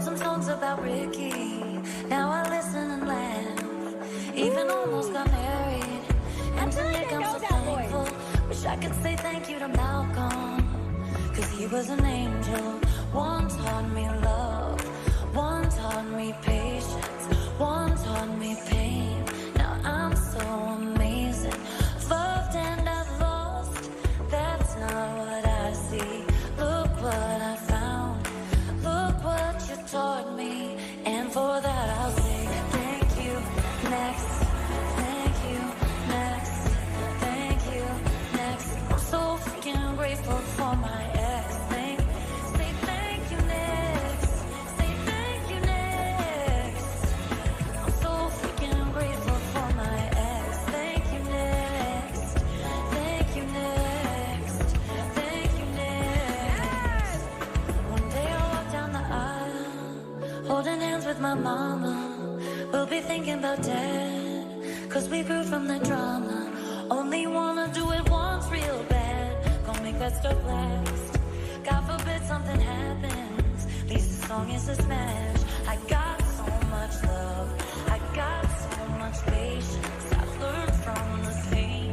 some songs about Ricky. Now I listen and laugh. Even almost got married. And to Nick I'm so thankful. Wish I could say thank you to Malcolm, 'cause he was an angel. One taught me love, one taught me patience, one taught me pain. Now I'm so amazing, loved and I've lost. That's not what I see. Look what I found, look what you taught me. And for that I'll say thank you, next. Thank you, next. Thank you, next. I'm so freaking grateful for my ex. Say thank you, next. Say thank you, next. I'm so freaking grateful for my ex. Thank you, next. Thank you, next. Thank you, next. One day I'll walk down the aisle, holding hands with my mama. We'll be thinking about dad, 'cause we grew from the drama. Only wanna do it once real bad. Gonna make that stuff last. God forbid something happens, at least the song is a smash. I got so much love, I got so much patience. I've learned from the pain,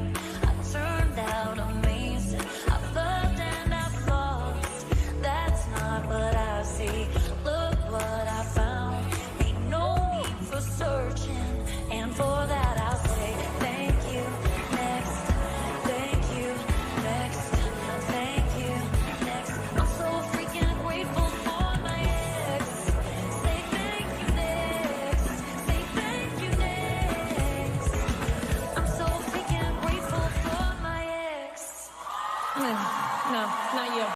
I turned out amazing. I've loved and I've lost, that's not what I see. Look what I found, ain't no need for searching. And for that I'll say thank you, next. Thank you, next. Thank you, next. I'm so freaking grateful for my ex. Say thank you, next. Say thank you, next. I'm so freaking grateful for my ex. No, not you.